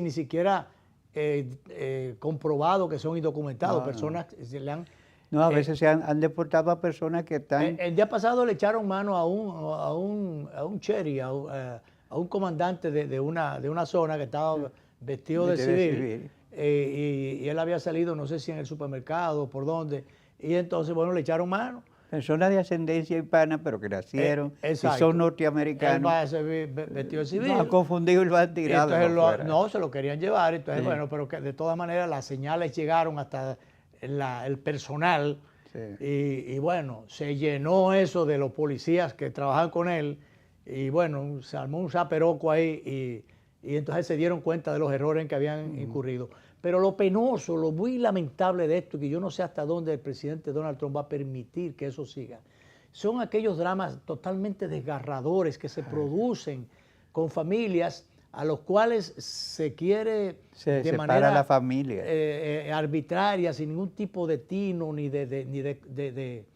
ni siquiera comprobado que son indocumentados, No, personas que se le han... No, a veces han deportado a personas que están... El día pasado le echaron mano a un cherry, a un comandante de una zona que estaba vestido de civil, y él había salido, no sé si en el supermercado, por dónde, y entonces, bueno, le echaron mano. Personas de ascendencia hispana, pero que nacieron y son norteamericanos. Él va a ser vestido de civil. Lo han confundido y lo han tirado. Entonces no, se lo querían llevar. Entonces, bueno, pero que de todas maneras las señales llegaron hasta el personal. Sí. Y bueno, se llenó eso de los policías que trabajaban con él. Y bueno, se armó un zaperoco ahí y entonces se dieron cuenta de los errores en que habían incurrido. Pero lo penoso, lo muy lamentable de esto, que yo no sé hasta dónde el presidente Donald Trump va a permitir que eso siga, son aquellos dramas totalmente desgarradores que se producen con familias a los cuales se quiere de manera la familia. Arbitraria, sin ningún tipo de tino ni de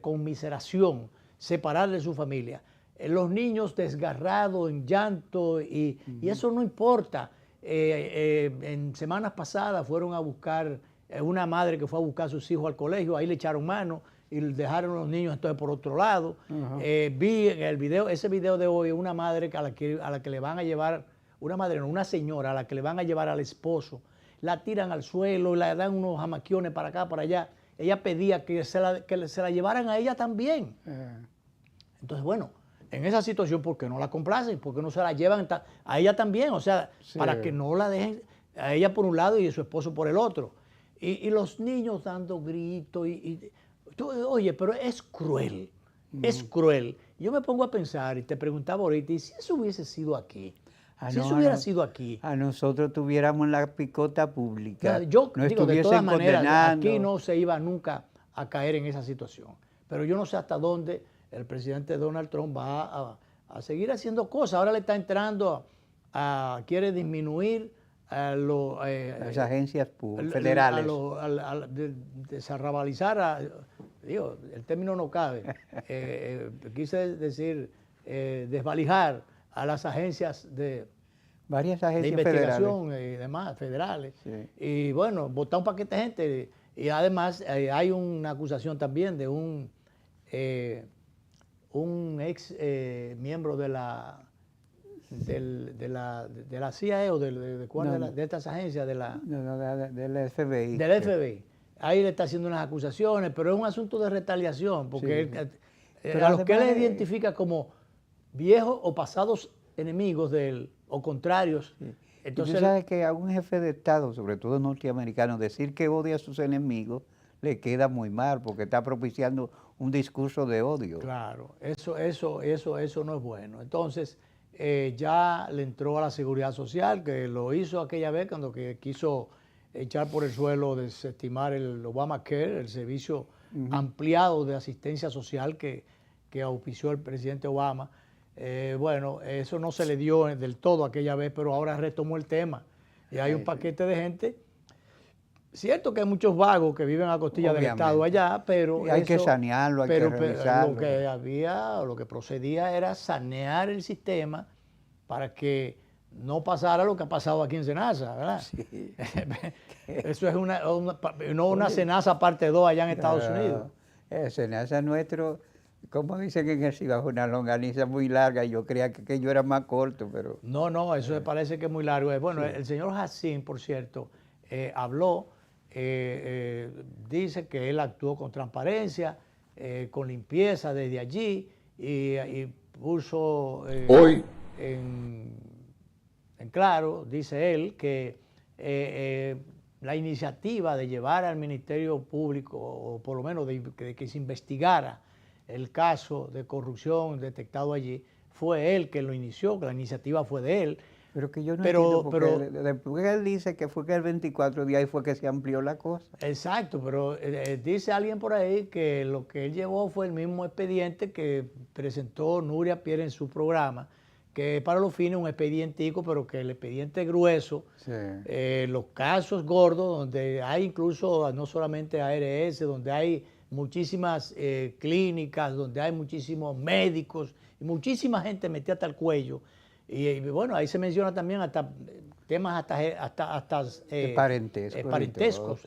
conmiseración, separar de su familia. Los niños desgarrados, en llanto, y eso no importa. En semanas pasadas fueron a buscar, una madre que fue a buscar a sus hijos al colegio, ahí le echaron mano y dejaron a los niños entonces por otro lado. Vi en el video, ese video de hoy, una madre a la que le van a llevar, una madre no, una señora a la que le van a llevar al esposo, la tiran al suelo, le dan unos jamaquiones para acá, para allá. Ella pedía que se la llevaran a ella también. Entonces, bueno, en esa situación, ¿por qué no la complacen? ¿Por qué no se la llevan a ella también? O sea, sí, para que no la dejen a ella por un lado y a su esposo por el otro. Y los niños dando gritos. Oye, pero es cruel, es cruel. Yo me pongo a pensar y te preguntaba ahorita, ¿y si eso hubiese sido aquí? Si eso hubiera sido aquí. A nosotros tuviéramos la picota pública. Yo digo, de todas maneras, aquí no se iba nunca a caer en esa situación. Pero yo no sé hasta dónde el presidente Donald Trump va a seguir haciendo cosas. Ahora le está entrando quiere disminuir las agencias federales. Desarrabalizar, digo, el término no cabe. Quise decir desvalijar a las agencias varias agencias de investigación federales. Y demás, federales. Sí. Y bueno, votar un paquete de gente. Y además hay una acusación también de un ex miembro de la CIA o de estas agencias del FBI. Del FBI. Ahí le está haciendo unas acusaciones, pero es un asunto de retaliación, porque a los que él identifica como viejos o pasados enemigos de él, o contrarios. Sí. Entonces, tú sabes que a un jefe de Estado, sobre todo norteamericano, decir que odia a sus enemigos le queda muy mal, porque está propiciando un discurso de odio. Claro, eso no es bueno. Entonces, ya le entró a la Seguridad Social, que lo hizo aquella vez cuando quiso echar por el suelo, desestimar el Obamacare, el servicio ampliado de asistencia social que auspició el presidente Obama. Bueno, eso no se le dio del todo aquella vez, pero ahora retomó el tema. Y hay un paquete de gente. Cierto que hay muchos vagos que viven a costilla del Estado allá, pero hay que sanearlo, hay que revisarlo. Lo que procedía era sanear el sistema para que no pasara lo que ha pasado aquí en Senasa, ¿verdad? Sí. Eso es una Senasa parte 2 allá en Estados Unidos. Senasa nuestro, como dicen en el Cibao, una longaniza muy larga. Yo creía que yo era más corto, pero... No, eso parece que es muy largo. Bueno, sí. El señor Hassim, por cierto, habló, dice que él actuó con transparencia, con limpieza desde allí y puso hoy en claro, dice él, que la iniciativa de llevar al Ministerio Público, o por lo menos de que se investigara el caso de corrupción detectado allí, fue él que lo inició, que la iniciativa fue de él. Pero que yo no entiendo porque él dice que fue que el 24 de ahí fue que se amplió la cosa. Exacto, pero dice alguien por ahí que lo que él llevó fue el mismo expediente que presentó Nuria Pierre en su programa, que para los fines un expedientico, pero que el expediente grueso, sí. Los casos gordos, donde hay incluso no solamente ARS, donde hay muchísimas clínicas, donde hay muchísimos médicos y muchísima gente metida hasta el cuello. Y bueno, ahí se menciona también hasta temas hasta parentescos,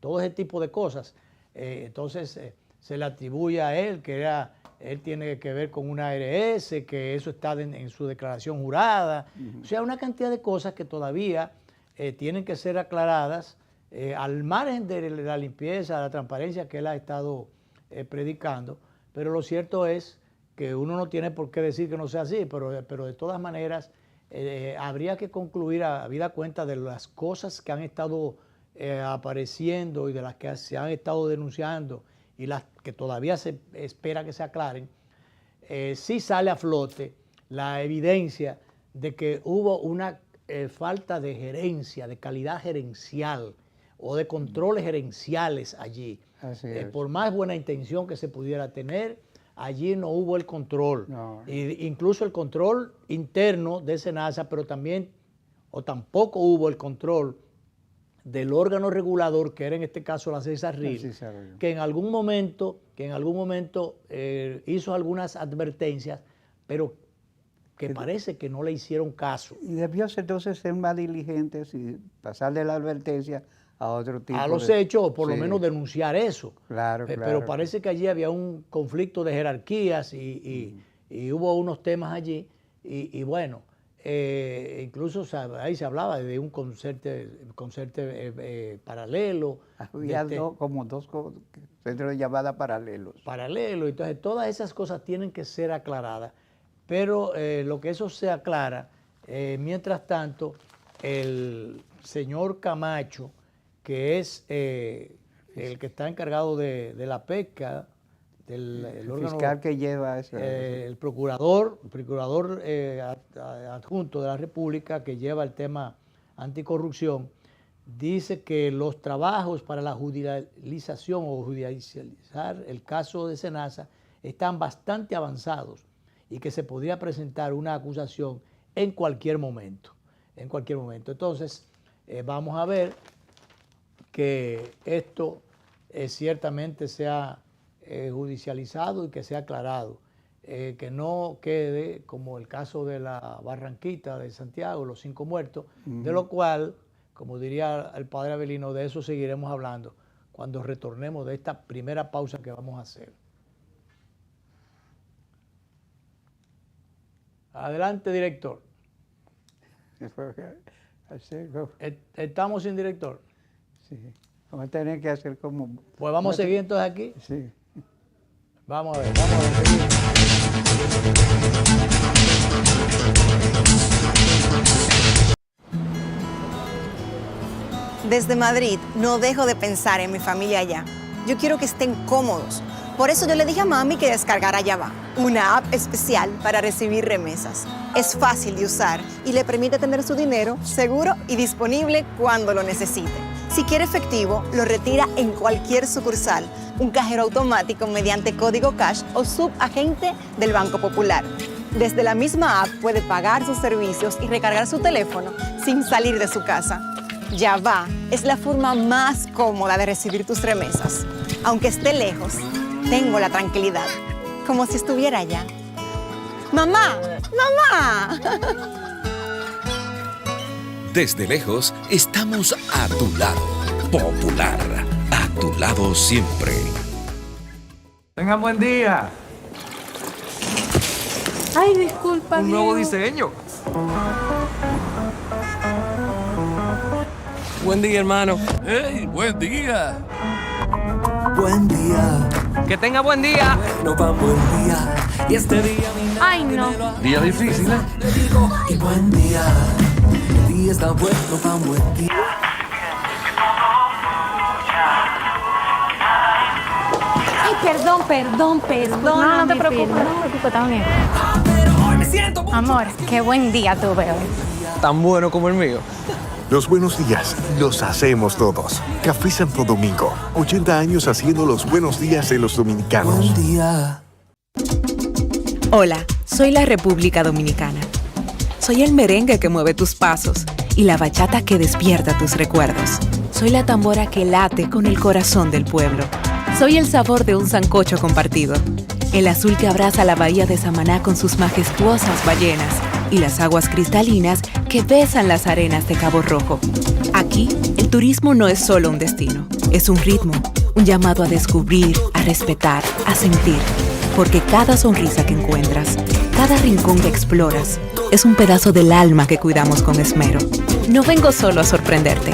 todo ese tipo de cosas. Entonces se le atribuye a él que él tiene que ver con una ARS, que eso está en su declaración jurada. O sea, una cantidad de cosas que todavía tienen que ser aclaradas al margen de la limpieza, la transparencia que él ha estado predicando. Pero lo cierto es que uno no tiene por qué decir que no sea así, pero de todas maneras habría que concluir, habida cuenta de las cosas que han estado apareciendo y de las que se han estado denunciando y las que todavía se espera que se aclaren, sí sale a flote la evidencia de que hubo una falta de gerencia, de calidad gerencial o de controles gerenciales allí. Así es. Por más buena intención que se pudiera tener, allí no hubo el control. No. Incluso el control interno de SENASA, pero también, o tampoco hubo el control del órgano regulador, que era en este caso la CESARRIL, que en algún momento hizo algunas advertencias, pero que parece que no le hicieron caso. Y debió entonces ser más diligentes y pasar de la advertencia a otro tipo a los hechos, o por lo menos denunciar eso. Claro, Pero parece que allí había un conflicto de jerarquías y hubo unos temas allí y bueno, incluso ahí se hablaba de un concerto paralelo. Había como dos centros de llamada paralelos. Entonces todas esas cosas tienen que ser aclaradas, pero lo que eso se aclara, mientras tanto, el señor Camacho, que es el que está encargado de la pesca, el órgano, fiscal que lleva eso. El procurador adjunto de la República que lleva el tema anticorrupción, dice que los trabajos para la judicialización o judicializar el caso de SENASA están bastante avanzados y que se podría presentar una acusación en cualquier momento. Entonces, vamos a ver que esto ciertamente sea judicializado y que sea aclarado, que no quede como el caso de la Barranquita de Santiago, los 5 muertos, de lo cual, como diría el padre Avelino, de eso seguiremos hablando cuando retornemos de esta primera pausa que vamos a hacer. Adelante, director. ¿Estamos sin director? Sí. Vamos a tener que hacer como... Pues vamos a seguir entonces aquí. Sí. Vamos a ver. Desde Madrid no dejo de pensar en mi familia allá. Yo quiero que estén cómodos. Por eso yo le dije a mami que descargara Yava, una app especial para recibir remesas. Es fácil de usar y le permite tener su dinero seguro y disponible cuando lo necesite. Si quiere efectivo, lo retira en cualquier sucursal, un cajero automático mediante código cash o subagente del Banco Popular. Desde la misma app puede pagar sus servicios y recargar su teléfono sin salir de su casa. Yava es la forma más cómoda de recibir tus remesas. Aunque esté lejos, tengo la tranquilidad, como si estuviera allá. ¡Mamá! ¡Mamá! Desde lejos, estamos a tu lado. Popular, a tu lado siempre. Tengan buen día. Ay, disculpa. Un nuevo Diego. diseño. Buen día, hermano. ¡Hey, buen día! Buen día, Que tenga buen día. no va buen día. Y este día mi Ay, no. Día difícil, ¿eh? te digo, y buen día. El día está bueno, va buen día. Ay, perdón. No te preocupes, está bien. Pero hoy me siento mucho. Amor, qué buen día tuve hoy. Tan bueno como el mío. Los buenos días los hacemos todos. Café Santo Domingo, 80 años haciendo los buenos días de los dominicanos. Buen día. Hola, soy la República Dominicana. Soy el merengue que mueve tus pasos y la bachata que despierta tus recuerdos. Soy la tambora que late con el corazón del pueblo. Soy el sabor de un sancocho compartido. El azul que abraza la bahía de Samaná con sus majestuosas ballenas. y las aguas cristalinas que besan las arenas de Cabo Rojo. Aquí, el turismo no es solo un destino, es un ritmo, un llamado a descubrir, a respetar, a sentir. Porque cada sonrisa que encuentras, cada rincón que exploras, es un pedazo del alma que cuidamos con esmero. No vengo solo a sorprenderte,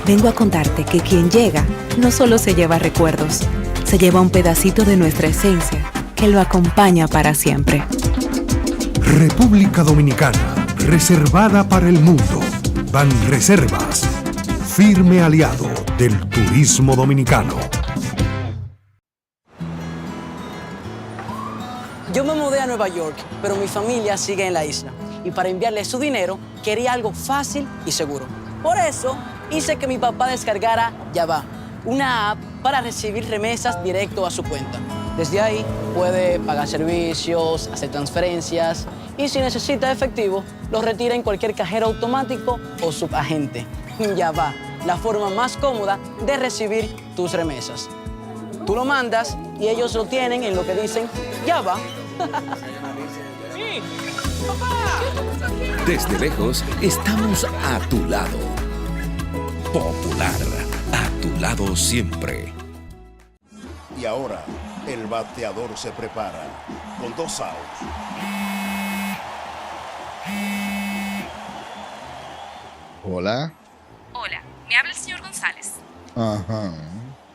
vengo a contarte que quien llega no solo se lleva recuerdos, se lleva un pedacito de nuestra esencia que lo acompaña para siempre. República Dominicana, reservada para el mundo. Banreservas, firme aliado del turismo dominicano. Yo me mudé a Nueva York, pero mi familia sigue en la isla. Y para enviarle su dinero, quería algo fácil y seguro. Por eso, hice que mi papá descargara Yava, una app para recibir remesas directo a su cuenta. Desde ahí, puede pagar servicios, hacer transferencias y si necesita efectivo, lo retira en cualquier cajero automático o subagente. Yava, la forma más cómoda de recibir tus remesas. Tú lo mandas y ellos lo tienen en lo que dicen Yava. Desde lejos, estamos a tu lado. Popular, a tu lado siempre. Y ahora, el bateador se prepara con 2 outs. Hola. Hola, me habla el señor González. Ajá.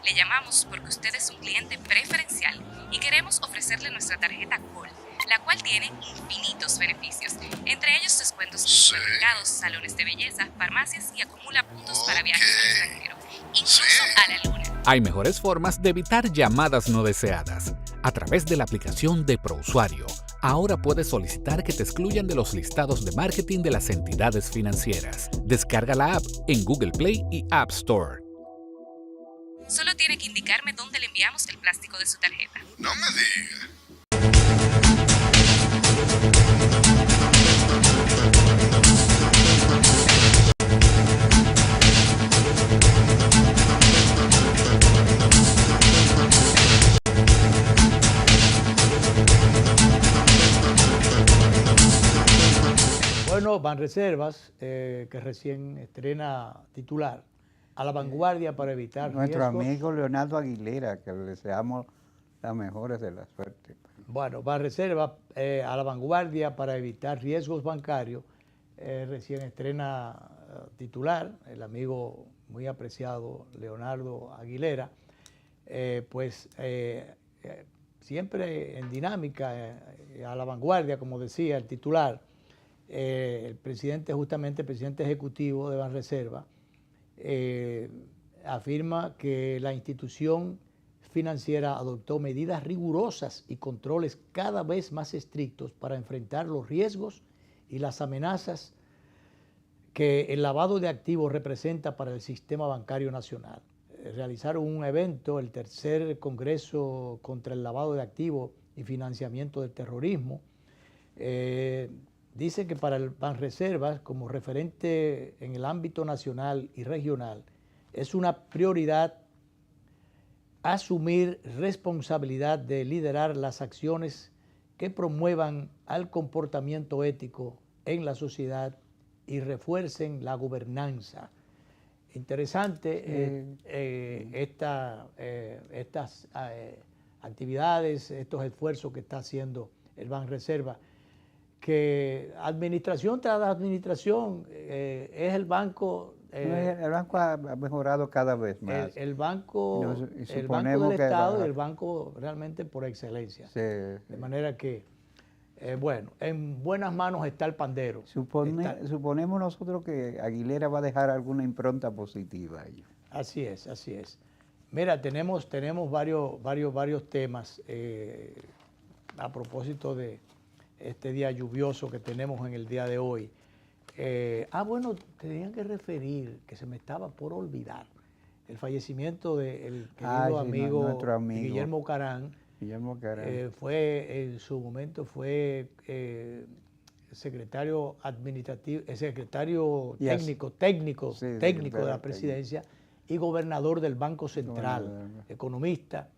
Le llamamos porque usted es un cliente preferencial y queremos ofrecerle nuestra tarjeta Gold, la cual tiene infinitos beneficios, entre ellos descuentos en supermercados, salones de belleza, farmacias y acumula puntos para viajes al extranjero, incluso a la luna. Hay mejores formas de evitar llamadas no deseadas. A través de la aplicación de ProUsuario, ahora puedes solicitar que te excluyan de los listados de marketing de las entidades financieras. Descarga la app en Google Play y App Store. Solo tiene que indicarme dónde le enviamos el plástico de su tarjeta. No me diga. Bueno, Banreservas, que recién estrena titular, a la vanguardia para evitar Nuestro riesgos. amigo Leonardo Aguilera, que le deseamos las mejores de la suerte. Bueno, Banreservas, a la vanguardia para evitar riesgos bancarios, recién estrena titular, el amigo muy apreciado Leonardo Aguilera, siempre en dinámica, a la vanguardia, como decía el titular, el presidente ejecutivo de Banreservas, afirma que la institución financiera adoptó medidas rigurosas y controles cada vez más estrictos para enfrentar los riesgos y las amenazas que el lavado de activos representa para el sistema bancario nacional. Realizaron un evento, el tercer Congreso contra el lavado de activos y financiamiento del terrorismo. Dice que para el Banreservas, como referente en el ámbito nacional y regional, es una prioridad asumir responsabilidad de liderar las acciones que promuevan al comportamiento ético en la sociedad y refuercen la gobernanza. Interesante estas actividades, estos esfuerzos que está haciendo el Banreservas, que administración tras administración es el banco. El banco ha mejorado cada vez más. El banco del Estado y el banco realmente por excelencia. Sí. De manera que, bueno, en buenas manos está el pandero. Suponemos nosotros que Aguilera va a dejar alguna impronta positiva ahí. Así es, así es. Mira, tenemos varios temas a propósito de este día lluvioso que tenemos en el día de hoy. Bueno, tenían que referir, que se me estaba por olvidar, el fallecimiento del querido amigo Guillermo Carán. Guillermo Carán. En su momento fue secretario administrativo, secretario técnico de la presidencia y gobernador del Banco Central, economista,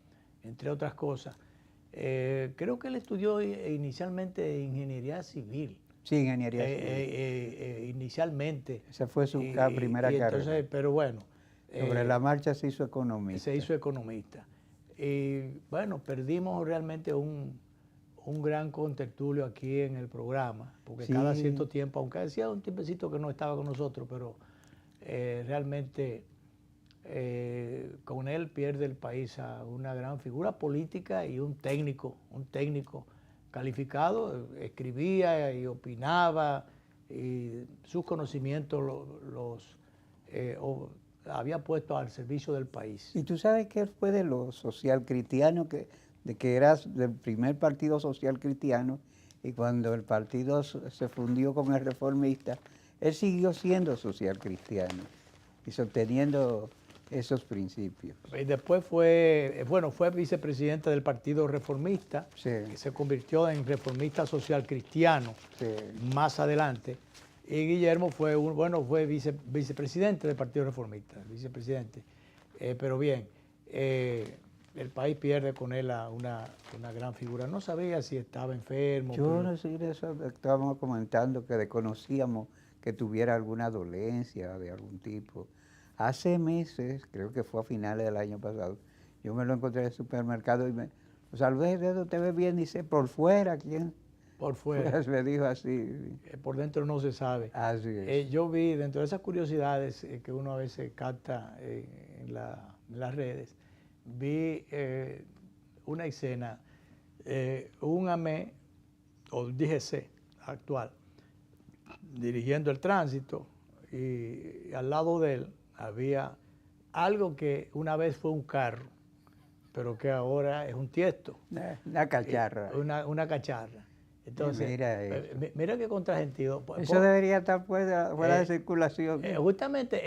entre otras cosas. Creo que él estudió inicialmente ingeniería civil. Sí, ingeniería civil. Inicialmente. Esa fue su primera carrera. Entonces, pero bueno. Sobre la marcha se hizo economista. Se hizo economista. Y bueno, perdimos realmente un gran contertulio aquí en el programa, porque cada cierto tiempo, aunque decía un tiempecito que no estaba con nosotros, pero realmente con él pierde el país a una gran figura política y un técnico calificado, escribía y opinaba, y sus conocimientos los había puesto al servicio del país. Y tú sabes que él fue de los social cristianos, de que eras del primer partido social cristiano, y cuando el partido se fundió con el reformista, él siguió siendo social cristiano y sosteniendo esos principios. Y después fue vicepresidente del Partido Reformista, que se convirtió en reformista social cristiano más adelante. Y Guillermo fue vicepresidente del Partido Reformista, vicepresidente. Pero bien, el país pierde con él a una gran figura. No sabía si estaba enfermo. Yo no sé, eso estábamos comentando, que desconocíamos que tuviera alguna dolencia de algún tipo. Hace meses, creo que fue a finales del año pasado, yo me lo encontré en el supermercado y me salvé, ¿te ves bien? Dice, por fuera, ¿quién? Por fuera. Pues me dijo así. Por dentro no se sabe. Así es. Yo vi dentro de esas curiosidades que uno a veces capta en las redes, vi una escena, un AME o DGC actual dirigiendo el tránsito, y al lado de él había algo que una vez fue un carro, pero que ahora es un tiesto. Una cacharra. Una cacharra. Entonces, mira qué contrasentido. Eso debería estar fuera de circulación. Justamente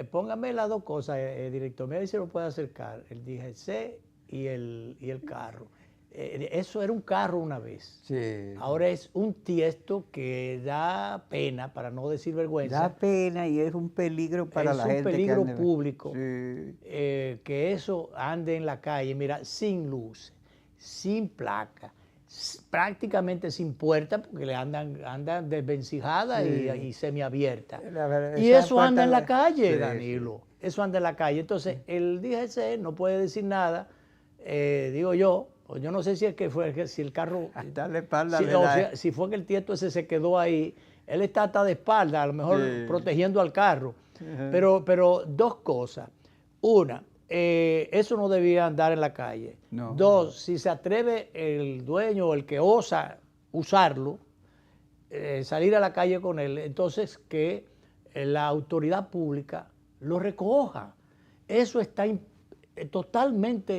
póngame las dos cosas, director. Mira si se lo puede acercar, el DGC y el carro. Eso era un carro una vez. Sí. Ahora es un tiesto que da pena, para no decir vergüenza. Da pena y es un peligro para la gente. Es un peligro público. Sí. Que eso ande en la calle, mira, sin luces, sin placa, prácticamente sin puerta, porque le andan desvencijadas y semiabiertas. Y eso anda en la calle, Danilo. Eso anda en la calle. Entonces, el DGC no puede decir nada, digo yo. Yo no sé si es que si el carro, si fue que el tiesto ese se quedó ahí, él está hasta de espalda, a lo mejor protegiendo al carro. Pero dos cosas. Una, eso no debía andar en la calle. No. Dos, si se atreve el dueño o el que osa usarlo, salir a la calle con él, entonces que la autoridad pública lo recoja. Eso está totalmente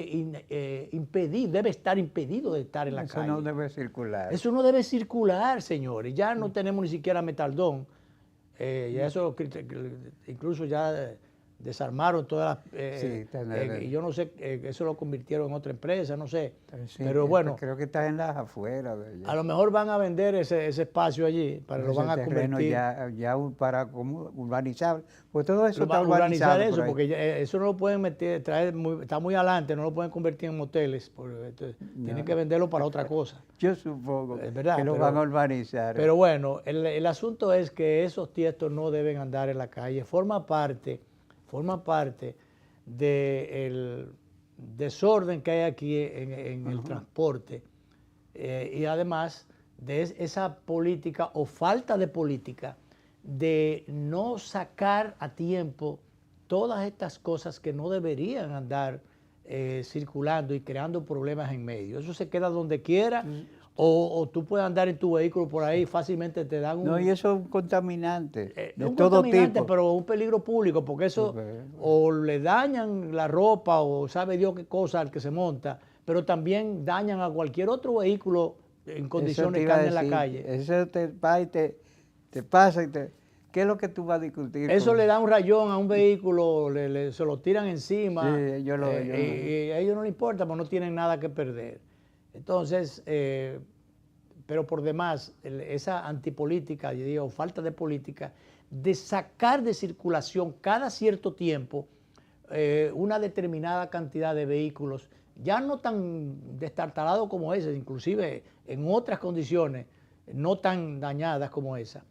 impedido, debe estar impedido de estar en la calle. Eso no debe circular. Eso no debe circular, señores. Ya no tenemos ni siquiera metaldón. Ya eso, incluso ya desarmaron todas las... y yo no sé, eso lo convirtieron en otra empresa, no sé. Pero bueno. Creo que está en las afueras de allá. A lo mejor van a vender ese espacio allí, lo van a convertir. Ya para urbanizar, pues todo eso está urbanizar urbanizado. Eso, porque eso no lo pueden meter, está muy adelante, no lo pueden convertir en moteles, tienen que venderlo para otra cosa. Yo supongo ¿verdad? que lo van a urbanizar. Pero bueno, el asunto es que esos tiestos no deben andar en la calle, forma parte del desorden que hay aquí en el transporte, y además de esa política o falta de política de no sacar a tiempo todas estas cosas que no deberían andar circulando y creando problemas en medio. Eso se queda donde quiera. O tú puedes andar en tu vehículo por ahí, fácilmente te dan un... No, y eso es un contaminante de un todo contaminante, tipo. pero un peligro público, porque eso o le dañan la ropa o sabe Dios qué cosa al que se monta, pero también dañan a cualquier otro vehículo en condiciones que anda en la calle. Eso te va y te pasa y ¿qué es lo que tú vas a discutir? Eso le da un rayón a un vehículo, se lo tiran encima. Sí, y a ellos no les importa, porque no tienen nada que perder. Entonces, pero por demás, esa antipolítica, yo digo, falta de política, de sacar de circulación cada cierto tiempo una determinada cantidad de vehículos ya no tan destartalado como ese, inclusive en otras condiciones no tan dañadas como esa,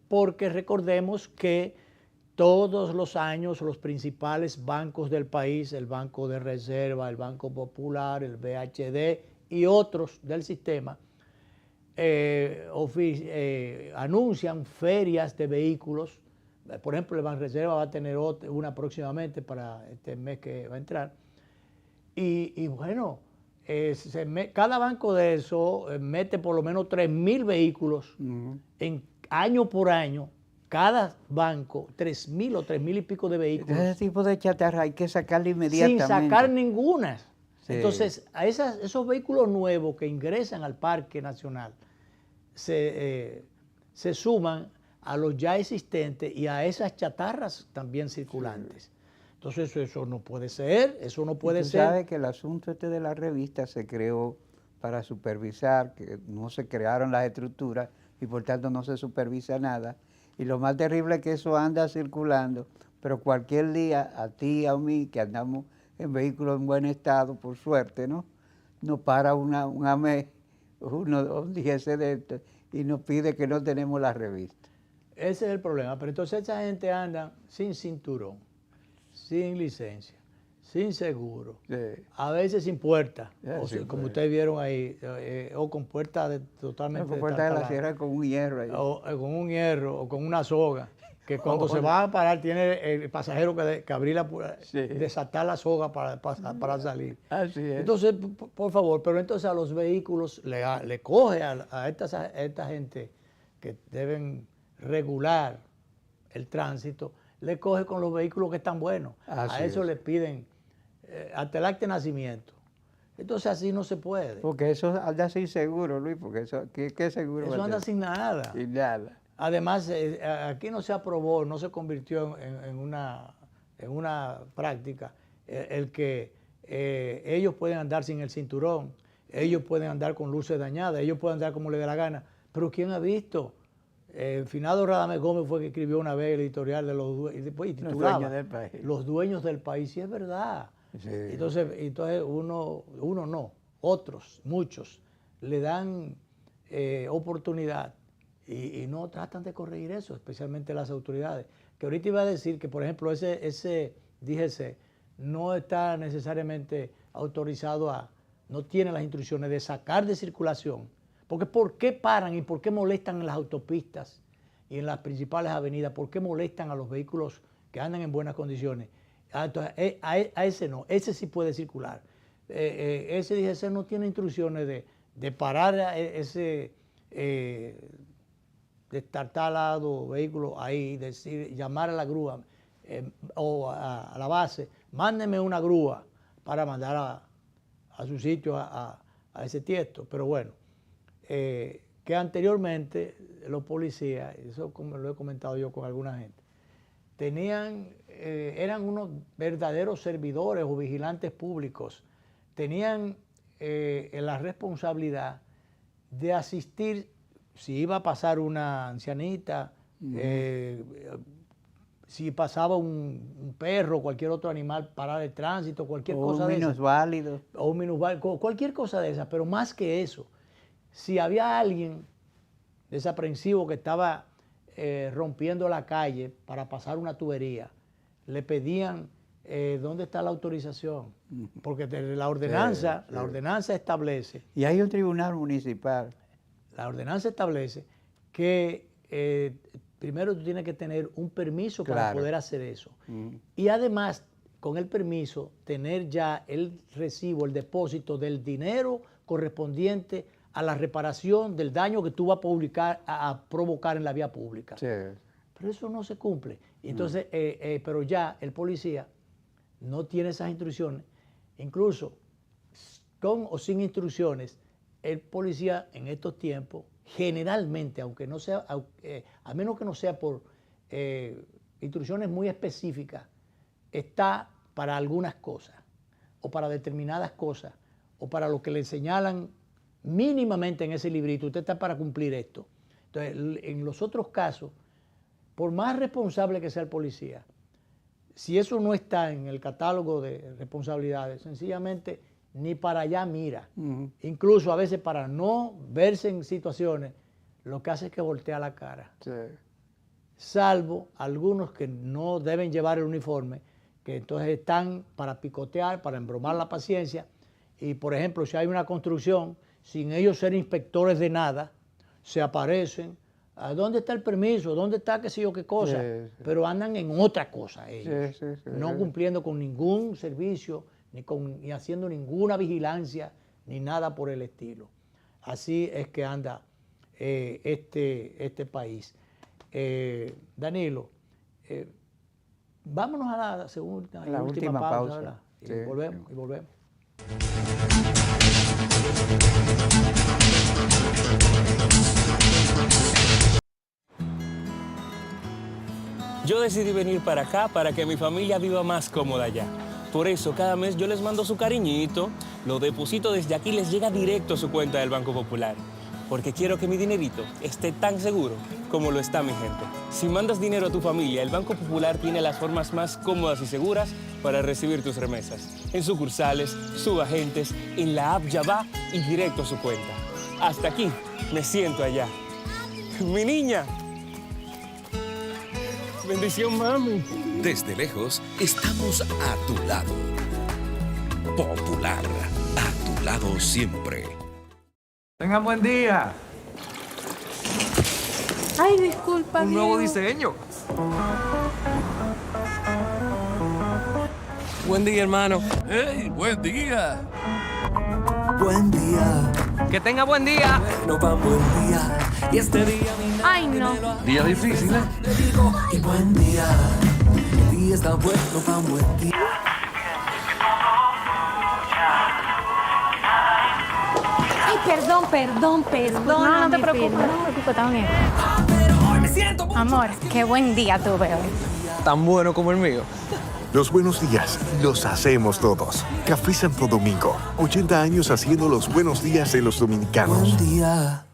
porque recordemos que todos los años los principales bancos del país, el Banco de Reserva, el Banco Popular, el BHD y otros del sistema, anuncian ferias de vehículos. Por ejemplo, el Banreserva va a tener una próximamente para este mes que va a entrar. Y bueno, cada banco de eso mete por lo menos 3.000 vehículos en año por año. Cada banco, 3.000 o 3.000 y pico de vehículos. Ese tipo de chatarra hay que sacarle inmediatamente. Sin sacar ninguna. Sí. Entonces, esos vehículos nuevos que ingresan al Parque Nacional se suman a los ya existentes y a esas chatarras también circulantes. Sí. Entonces, eso no puede ser, eso no puede ser. Tú sabes que el asunto este de la revista se creó para supervisar, que no se crearon las estructuras y por tanto no se supervisa nada. Y lo más terrible es que eso anda circulando, pero cualquier día, a ti, a mí, que andamos en vehículos en buen estado, por suerte, ¿no? Nos para un DGC de esto y nos pide que no tenemos la revista. Ese es el problema, pero entonces esa gente anda sin cinturón, sin licencia, sin seguro, sí. A veces sin puerta, como ustedes vieron ahí, o con puerta totalmente... Con puerta de la sierra con un hierro ahí. O con un hierro, o con una soga, que cuando se va a parar tiene el pasajero que abrir desatar la soga para salir. Así es. Entonces, por favor, pero entonces a los vehículos le coge a esta gente que deben regular el tránsito, le coge con los vehículos que están buenos. A eso le piden hasta el acta de nacimiento. Entonces así no se puede. Porque eso anda sin seguro, Luis, porque eso, ¿qué seguro? Eso anda sin nada. Sin nada. Además, aquí no se aprobó, no se convirtió en una práctica el que ellos pueden andar sin el cinturón, ellos pueden andar con luces dañadas, ellos pueden andar como les dé la gana. Pero ¿quién ha visto? El finado Radamés Gómez fue que escribió una vez el editorial de y titulaba Los dueños del país, y es verdad. Sí. Entonces otros, muchos, le dan oportunidad y no tratan de corregir eso, especialmente las autoridades. Que ahorita iba a decir que, por ejemplo, ese DGC no está necesariamente autorizado no tiene las instrucciones de sacar de circulación. Porque ¿por qué paran y por qué molestan en las autopistas y en las principales avenidas? ¿Por qué molestan a los vehículos que andan en buenas condiciones? Entonces, a ese no, ese sí puede circular. Ese DGC no tiene instrucciones de parar ese destartalado vehículo ahí, llamar a la grúa o a la base, mándenme una grúa para mandar a su sitio a ese tiesto. Pero bueno, que anteriormente los policías, eso como lo he comentado yo con alguna gente, eran unos verdaderos servidores o vigilantes públicos, tenían la responsabilidad de asistir, si iba a pasar una ancianita, si pasaba un perro, cualquier otro animal, parar el tránsito, cualquier cosa de esa. O un minusválido, cualquier cosa de esa, pero más que eso, si había alguien desaprensivo que estaba rompiendo la calle para pasar una tubería, le pedían dónde está la autorización, porque la ordenanza establece. Y hay un tribunal municipal. La ordenanza establece que primero tú tienes que tener un permiso para poder hacer eso. Y además, con el permiso, tener ya el recibo, el depósito del dinero correspondiente a la reparación del daño que tú vas a provocar en la vía pública. Sí. Pero eso no se cumple. Entonces, pero ya el policía no tiene esas instrucciones. Incluso con o sin instrucciones, el policía en estos tiempos, generalmente, aunque no sea, a menos que no sea por instrucciones muy específicas, está para algunas cosas, o para determinadas cosas, o para lo que le señalan mínimamente en ese librito. Usted está para cumplir esto. Entonces, en los otros casos, por más responsable que sea el policía, Si eso no está en el catálogo de responsabilidades, sencillamente ni para allá mira. Incluso a veces para no verse en situaciones, lo que hace es que voltea la cara. Sí. Salvo algunos que no deben llevar el uniforme, que entonces están para picotear, para embromar la paciencia. Y, por ejemplo, si hay una construcción, sin ellos ser inspectores de nada, se aparecen. ¿Dónde está el permiso? ¿Dónde está qué sé yo qué cosa? Sí. Pero andan en otra cosa ellos, no cumpliendo con ningún servicio, ni haciendo ninguna vigilancia, ni nada por el estilo. Así es que anda este país. Danilo, vámonos a la segunda y última pausa. ¿Verdad? Sí. Y volvemos. Yo decidí venir para acá para que mi familia viva más cómoda allá. Por eso, cada mes yo les mando su cariñito, lo deposito desde aquí y les llega directo a su cuenta del Banco Popular. Porque quiero que mi dinerito esté tan seguro como lo está mi gente. Si mandas dinero a tu familia, el Banco Popular tiene las formas más cómodas y seguras para recibir tus remesas. En sucursales, subagentes, en la app Yabá y directo a su cuenta. Hasta aquí, me siento allá. ¡Mi niña! Bendición, mami. Desde lejos, estamos a tu lado. Popular, a tu lado siempre. Tengan buen día. Ay, disculpa. Un nuevo diseño. Buen día, hermano. ¡Hey, buen día! Buen día. Que tenga buen día. No va buen día. Y este día mi Ay, no. Día difícil, ¿eh? le digo, y buen día. El día está bueno, va buen día. Ay, perdón. No te preocupes, está bien. Pero hoy me siento... Amor, qué buen día tuve hoy. Tan bueno como el mío. Los buenos días los hacemos todos. Café Santo Domingo, 80 años haciendo los buenos días de los dominicanos. Buen día.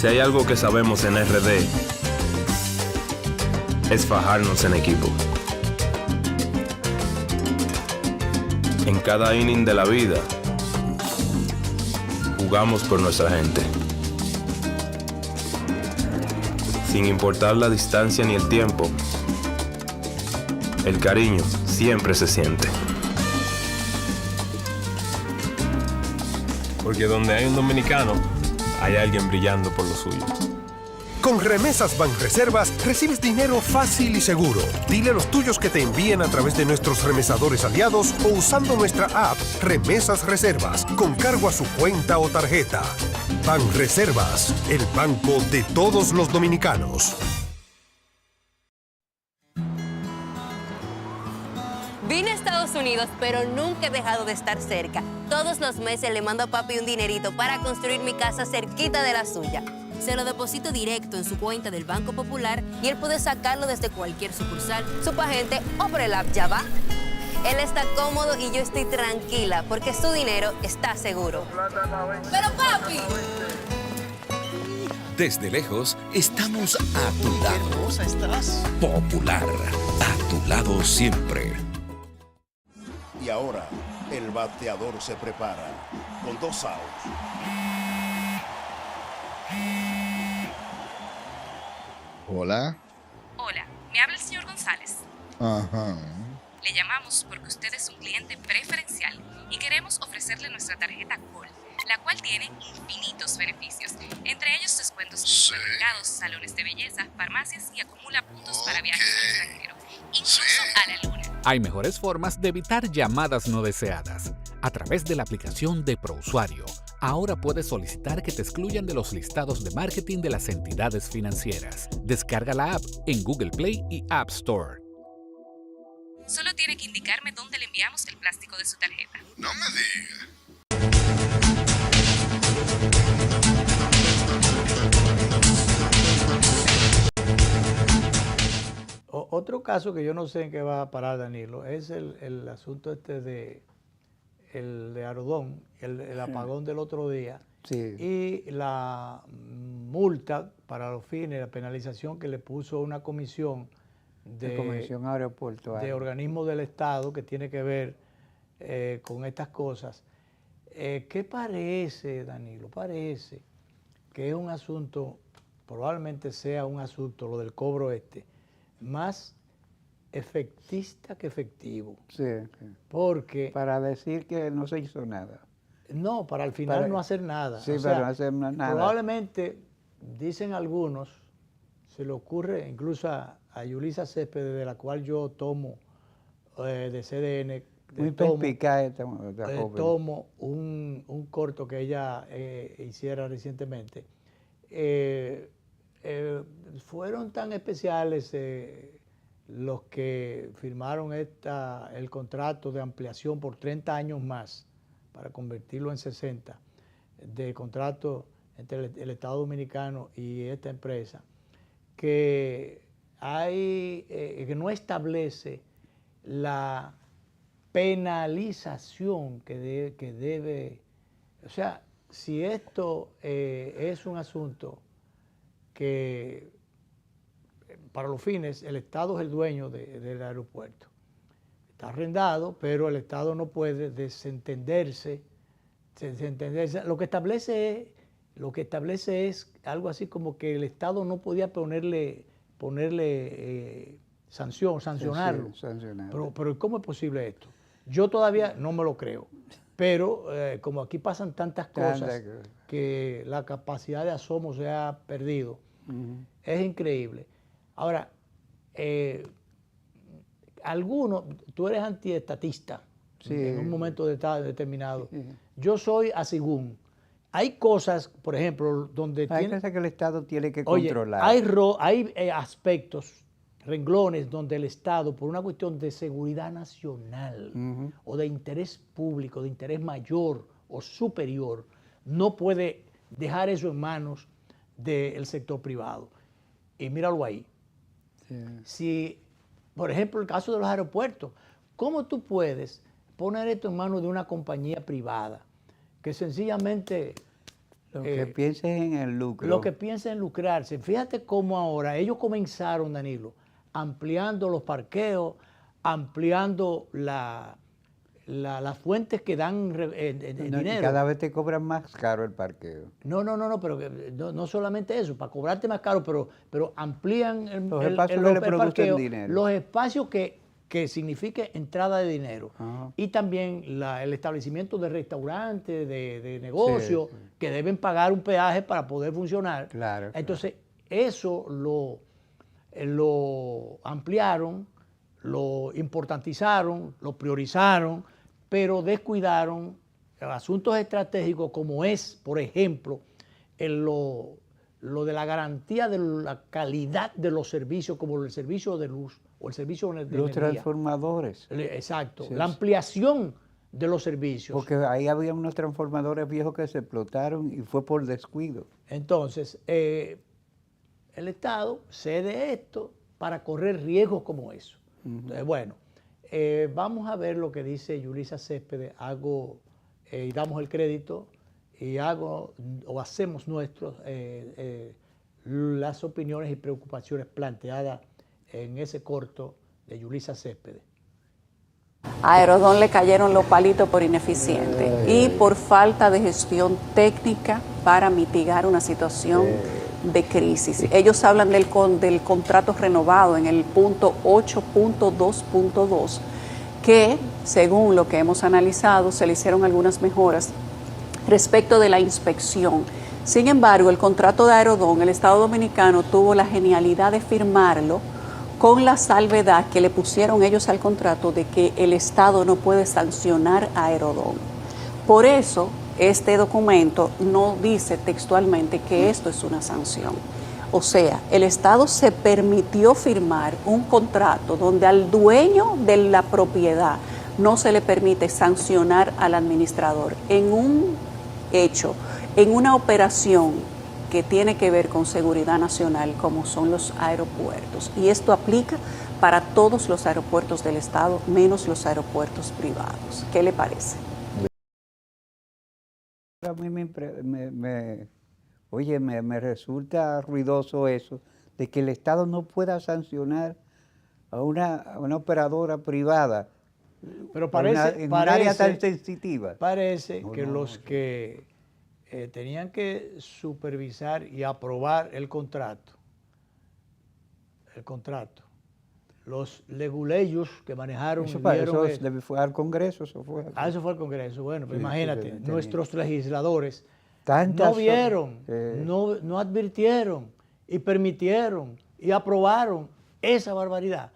Si hay algo que sabemos en RD, es fajarnos en equipo. En cada inning de la vida, jugamos por nuestra gente. Sin importar la distancia ni el tiempo, el cariño siempre se siente. Porque donde hay un dominicano, hay alguien brillando por lo suyo. Con Remesas Banreservas recibes dinero fácil y seguro. Dile a los tuyos que te envíen a través de nuestros remesadores aliados o usando nuestra app Remesas Reservas con cargo a su cuenta o tarjeta. Banreservas, el banco de todos los dominicanos. Vine a Estados Unidos, pero nunca he dejado de estar cerca. Todos los meses le mando a papi un dinerito para construir mi casa cerquita de la suya. Se lo deposito directo en su cuenta del Banco Popular y él puede sacarlo desde cualquier sucursal, subagente o por el app Yabá. Él está cómodo y yo estoy tranquila porque su dinero está seguro. ¡Pero papi! Desde lejos, estamos a tu lado. ¡Qué hermosa estás! Popular, a tu lado siempre. Y ahora, el bateador se prepara con 2 outs. Hola. Hola, me habla el señor González. Ajá. Le llamamos porque usted es un cliente preferencial y queremos ofrecerle nuestra tarjeta Gol, la cual tiene infinitos beneficios, entre ellos descuentos en supermercados, salones de belleza, farmacias y acumula puntos para viajes al extranjero, incluso a la luna. Hay mejores formas de evitar llamadas no deseadas. A través de la aplicación de ProUsuario, ahora puedes solicitar que te excluyan de los listados de marketing de las entidades financieras. Descarga la app en Google Play y App Store. Solo tiene que indicarme dónde le enviamos el plástico de su tarjeta. No me digas. Otro caso que yo no sé en qué va a parar, Danilo, es el asunto el de Arodón, el apagón del otro día, y la multa para los fines, la penalización que le puso una comisión comisión aeroportuaria de organismos del Estado que tiene que ver con estas cosas. ¿Qué parece, Danilo? Parece que es un asunto, probablemente sea un asunto, lo del cobro más efectista que efectivo. Sí. Porque... Para decir que no se hizo nada. No, para al final no hacer nada. Sí, para no hacer nada. Probablemente, dicen algunos, se le ocurre incluso a Yulisa Céspedes, de la cual yo tomo de CDN, muy perspicaz tomo un corto que ella hiciera recientemente. Fueron tan especiales los que firmaron el contrato de ampliación por 30 años más, para convertirlo en 60, de contrato entre el Estado Dominicano y esta empresa, que que no establece la penalización que debe, o sea, si esto es un asunto que para los fines el Estado es el dueño del aeropuerto, está arrendado, pero el Estado no puede desentenderse. Lo que establece es algo así como que el Estado no podía ponerle sancionarlo. Sí, pero ¿cómo es posible esto? Yo todavía no me lo creo, pero como aquí pasan tantas cosas que la capacidad de asomo se ha perdido, es increíble. Ahora, tú eres antiestatista en un momento determinado. Yo soy asigún. Hay cosas, por ejemplo, donde... Hay cosas que el Estado tiene que controlar. Hay aspectos, renglones, donde el Estado, por una cuestión de seguridad nacional o de interés público, de interés mayor o superior, no puede dejar eso en manos del sector privado. Y míralo ahí. Si, por ejemplo, el caso de los aeropuertos, ¿cómo tú puedes poner esto en manos de una compañía privada que sencillamente... Lo que piensen en el lucro. Lo que piensen en lucrarse. Fíjate cómo ahora, ellos comenzaron, Danilo, ampliando los parqueos, ampliando las fuentes que dan dinero. Cada vez te cobran más caro el parqueo. No, pero no solamente eso, para cobrarte más caro, pero amplían los espacios que le producen dinero. Los espacios que signifique entrada de dinero. Y también el establecimiento de restaurantes, de negocios, que deben pagar un peaje para poder funcionar. Claro. Entonces, eso lo ampliaron, lo importantizaron, lo priorizaron, pero descuidaron asuntos estratégicos como es, por ejemplo, lo de la garantía de la calidad de los servicios, como el servicio de luz o el servicio de energía. Los transformadores. Exacto. La ampliación de los servicios. Porque ahí había unos transformadores viejos que se explotaron y fue por descuido. Entonces, el Estado cede esto para correr riesgos como eso. Entonces, bueno, vamos a ver lo que dice Yulisa Céspedes. Y damos el crédito y hacemos nuestros las opiniones y preocupaciones planteadas en ese corto de Yulisa Céspedes. A Aerodón le cayeron los palitos por ineficiente y por falta de gestión técnica para mitigar una situación de crisis. Ellos hablan del contrato renovado en el punto 8.2.2, que según lo que hemos analizado se le hicieron algunas mejoras respecto de la inspección. Sin embargo, el contrato de Aerodón, el Estado Dominicano tuvo la genialidad de firmarlo con la salvedad que le pusieron ellos al contrato de que el Estado no puede sancionar a Aerodón. Por eso, este documento no dice textualmente que esto es una sanción. O sea, el Estado se permitió firmar un contrato donde al dueño de la propiedad no se le permite sancionar al administrador en un hecho, en una operación que tiene que ver con seguridad nacional, como son los aeropuertos. Y esto aplica para todos los aeropuertos del Estado, menos los aeropuertos privados. ¿Qué le parece? A mí me resulta ruidoso eso, de que el Estado no pueda sancionar a una operadora privada. Pero parece, en un área tan sensitiva. Parece que los que tenían que supervisar y aprobar el contrato, los leguleyos que manejaron... Eso fue al Congreso. Eso fue al Congreso. Bueno, pues sí, imagínate, sí, nuestros legisladores no vieron, no advirtieron y permitieron y aprobaron esa barbaridad.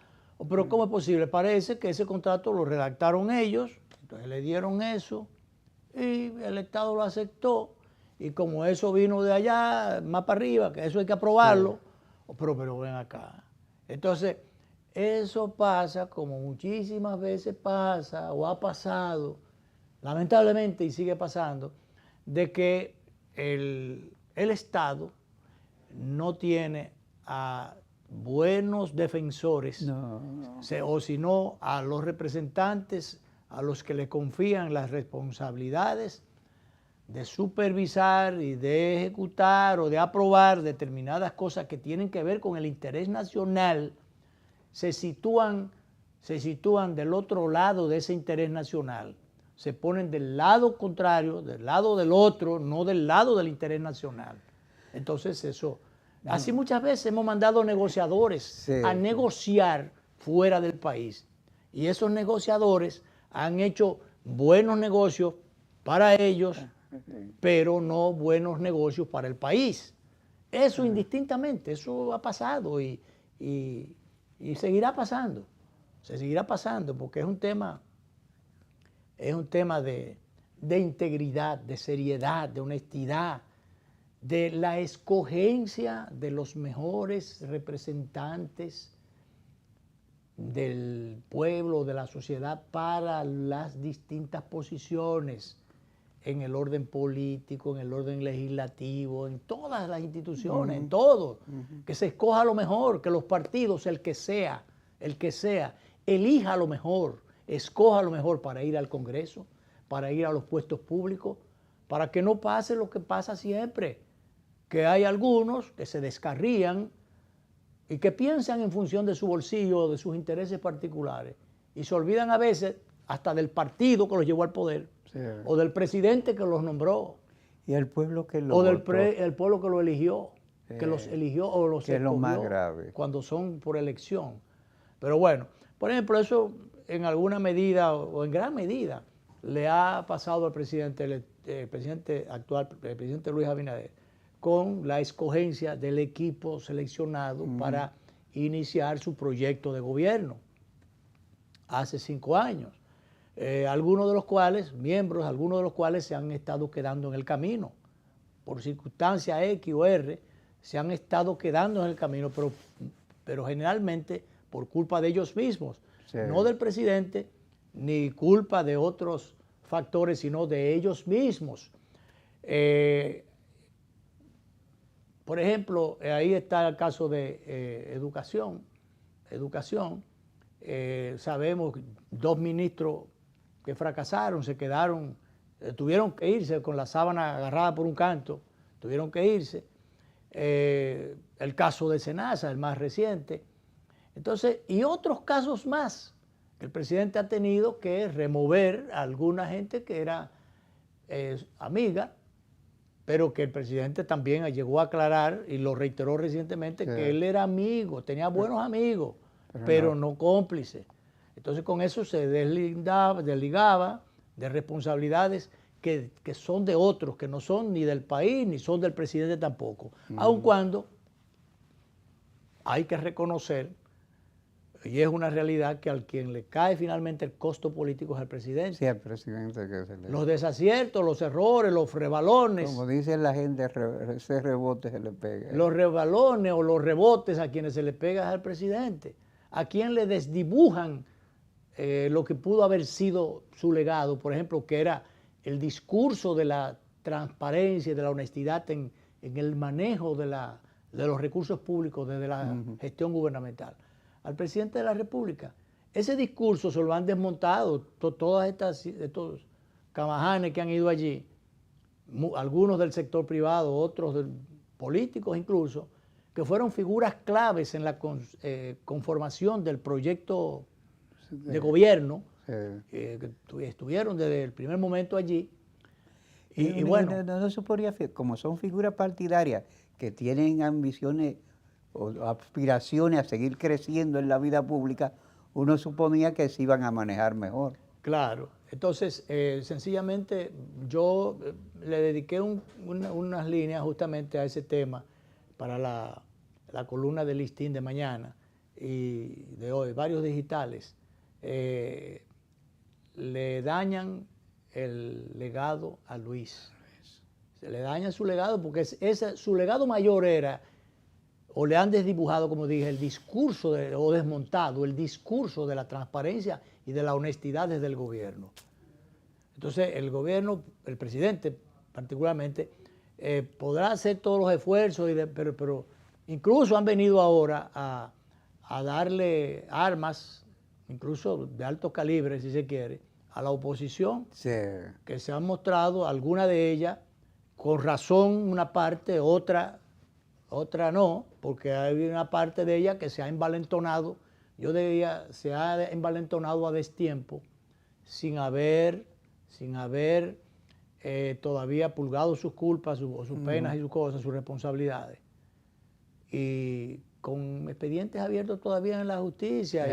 Pero ¿cómo es posible? Parece que ese contrato lo redactaron ellos, entonces le dieron eso y el Estado lo aceptó. Y como eso vino de allá, más para arriba, que eso hay que aprobarlo, pero ven acá. Entonces, eso pasa como muchísimas veces pasa o ha pasado, lamentablemente, y sigue pasando, de que el Estado no tiene a buenos defensores, o sino a los representantes a los que le confían las responsabilidades de supervisar y de ejecutar o de aprobar determinadas cosas que tienen que ver con el interés nacional, se sitúan del otro lado de ese interés nacional, se ponen del lado contrario, del lado del otro, no del lado del interés nacional. Entonces eso, así muchas veces hemos mandado negociadores a negociar fuera del país y esos negociadores han hecho buenos negocios para ellos, pero no buenos negocios para el país. Eso indistintamente, eso ha pasado y seguirá pasando. Se seguirá pasando porque es un tema de integridad, de seriedad, de honestidad, de la escogencia de los mejores representantes del pueblo, de la sociedad, para las distintas posiciones en el orden político, en el orden legislativo, en todas las instituciones, en todo. Que se escoja lo mejor, que los partidos, el que sea, elija lo mejor, escoja lo mejor para ir al Congreso, para ir a los puestos públicos, para que no pase lo que pasa siempre, que hay algunos que se descarrían y que piensan en función de su bolsillo o de sus intereses particulares y se olvidan a veces hasta del partido que los llevó al poder, o del presidente que los nombró, y el pueblo que lo o el pueblo que lo eligió, que los eligió o los que es lo más escogió grave cuando son por elección. Pero bueno, por ejemplo, eso en alguna medida o en gran medida le ha pasado al presidente actual, el presidente Luis Abinader, con la escogencia del equipo seleccionado para iniciar su proyecto de gobierno hace 5 años. Algunos de los cuales se han estado quedando en el camino, por circunstancias X o R, se han estado quedando en el camino, pero generalmente por culpa de ellos mismos, no del presidente, ni culpa de otros factores, sino de ellos mismos. Por ejemplo, ahí está el caso de educación. Sabemos 2 ministros que fracasaron, se quedaron, tuvieron que irse con la sábana agarrada por un canto, tuvieron que irse. El caso de Senasa, el más reciente. Entonces, y otros casos más que el presidente ha tenido que remover a alguna gente que era amiga, pero que el presidente también llegó a aclarar y lo reiteró recientemente, que él era amigo, tenía buenos amigos, pero no cómplice. Entonces con eso se desligaba de responsabilidades que son de otros, que no son ni del país ni son del presidente tampoco. Aun cuando hay que reconocer, y es una realidad, que al quien le cae finalmente el costo político es al presidente. Sí, al presidente que se le... Los desaciertos, los errores, los rebalones. Como dice la gente, ese rebote se le pega. Los rebalones o los rebotes a quienes se le pega es al presidente. A quien le desdibujan lo que pudo haber sido su legado, por ejemplo, que era el discurso de la transparencia y de la honestidad en el manejo de los recursos públicos desde la gestión gubernamental. al presidente de la República. Ese discurso se lo han desmontado todas estos camajanes que han ido allí, algunos del sector privado, otros políticos incluso, que fueron figuras claves en la conformación del proyecto de gobierno, que estuvieron desde el primer momento allí. Y bueno, no se podría, como son figuras partidarias que tienen ambiciones o aspiraciones a seguir creciendo en la vida pública, uno suponía que se iban a manejar mejor. Claro, entonces sencillamente yo le dediqué unas líneas justamente a ese tema para la columna del listín de mañana y de hoy, varios digitales. Le dañan el legado a Luis. Se le daña su legado porque su legado mayor era, o le han desdibujado, como dije, el discurso o desmontado el discurso de la transparencia y de la honestidad desde el gobierno. Entonces el gobierno, el presidente particularmente, podrá hacer todos los esfuerzos, pero incluso han venido ahora a darle armas, incluso de alto calibre si se quiere, a la oposición, sí, que se han mostrado, alguna de ellas, con razón una parte, otra no, porque hay una parte de ella que se ha envalentonado, yo diría, se ha envalentonado a destiempo, sin haber todavía pulgado sus culpas, sus penas y sus cosas, sus responsabilidades. Y con expedientes abiertos todavía en la justicia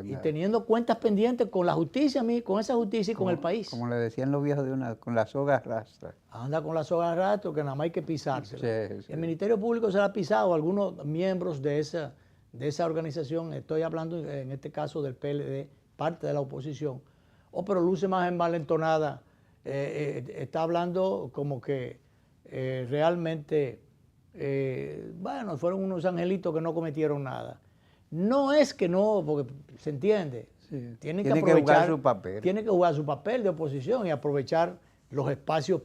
y teniendo cuentas pendientes con la justicia, con esa justicia y con el país. Como le decían los viejos con la soga rastra. Anda con la soga rastra que nada más hay que pisársela. Sí, sí. El Ministerio Público se la ha pisado a algunos miembros de esa organización, estoy hablando en este caso del PLD, parte de la oposición. Pero luce más envalentonada, está hablando como que realmente... bueno, fueron unos angelitos que no cometieron nada. No es que no, porque se entiende. Sí. Tiene que jugar su papel. Tiene que jugar su papel de oposición y aprovechar los espacios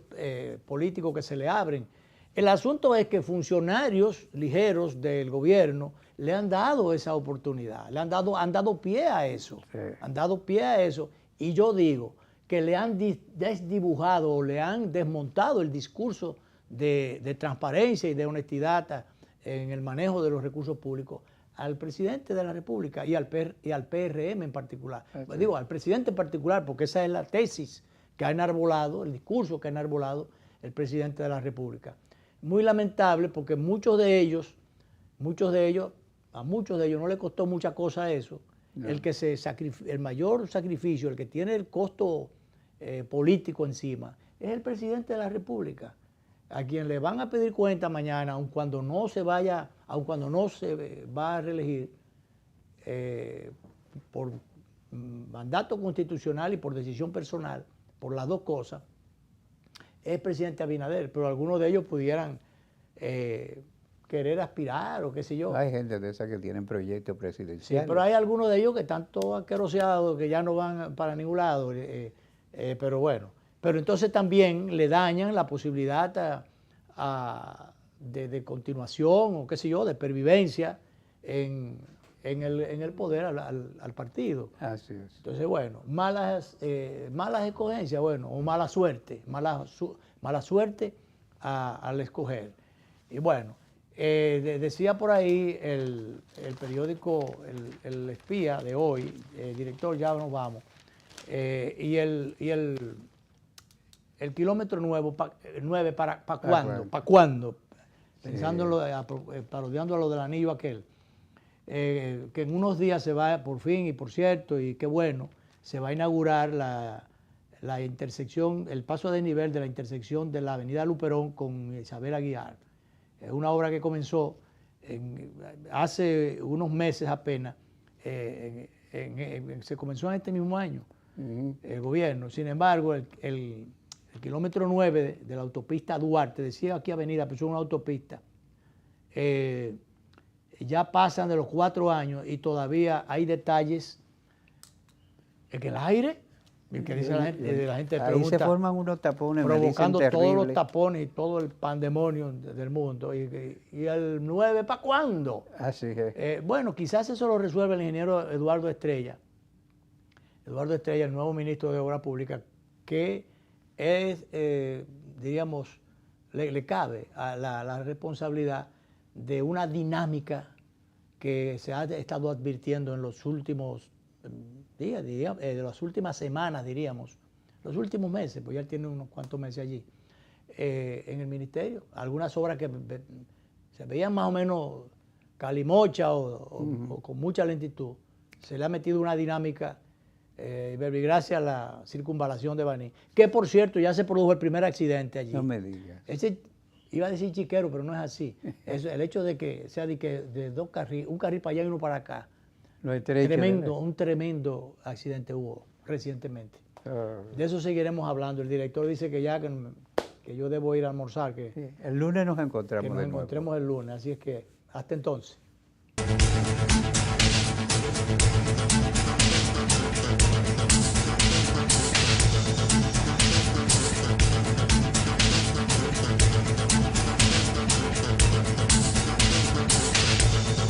políticos que se le abren. El asunto es que funcionarios ligeros del gobierno le han dado esa oportunidad, han dado pie a eso, sí, han dado pie a eso. Y yo digo que le han desdibujado o le han desmontado el discurso de transparencia y de honestidad en el manejo de los recursos públicos al presidente de la República y al PRM en particular. Pues digo, al presidente en particular, porque esa es la tesis que ha enarbolado, el discurso que ha enarbolado el presidente de la República. Muy lamentable porque a muchos de ellos no le costó mucha cosa eso. No. El mayor sacrificio, el que tiene el costo político encima, es el presidente de la República, a quien le van a pedir cuenta mañana, aun cuando no se va a reelegir por mandato constitucional y por decisión personal, por las dos cosas, es el presidente Abinader, pero algunos de ellos pudieran querer aspirar o qué sé yo. Hay gente de esa que tienen proyectos presidenciales. Sí, pero hay algunos de ellos que están todos asqueroseados, que ya no van para ningún lado, pero bueno. Pero entonces también le dañan la posibilidad de continuación o qué sé yo, de pervivencia en el poder al partido. Así es. Entonces, bueno, malas escogencias, bueno, o mala suerte al escoger. Y bueno, decía por ahí el periódico El Espía de hoy, director, ya nos vamos, y el kilómetro 9 ¿para cuándo? ¿Para cuándo? Pensando parodiando a lo del anillo aquel. Que en unos días se va, por fin, y por cierto, y qué bueno, se va a inaugurar la intersección, el paso a desnivel de la intersección de la avenida Luperón con Isabel Aguiar. Es una obra que comenzó hace unos meses apenas, se comenzó en este mismo año, el gobierno. Sin embargo, el kilómetro 9 de la autopista Duarte, decía aquí avenida, pero es una autopista, ya pasan de los 4 años y todavía hay detalles en el aire, Y que dice la gente ahí pregunta, se forman unos tapones, provocando me dicen, todos los terribles. tapones y todo el pandemonio del mundo. ¿Y el 9 para cuándo? Así es. Bueno, quizás eso lo resuelve el ingeniero Eduardo Estrella. Eduardo Estrella, el nuevo ministro de Obras Públicas, que es, diríamos, le cabe a la responsabilidad de una dinámica que se ha estado advirtiendo en los últimos días, de las últimas semanas, diríamos, los últimos meses, pues ya tiene unos cuantos meses allí, en el ministerio. Algunas obras que se veían más o menos calimocha o con mucha lentitud, se le ha metido una dinámica gracias a la circunvalación de Baní, que por cierto ya se produjo el primer accidente allí. No me digas. Iba a decir chiquero, pero no es así. El hecho de que sea de dos carriles, un carril para allá y uno para acá. Un tremendo accidente hubo recientemente. De eso seguiremos hablando. El director dice que ya que yo debo ir a almorzar. Que el lunes nos encontramos. Que nos encontremos el lunes. Así es que hasta entonces.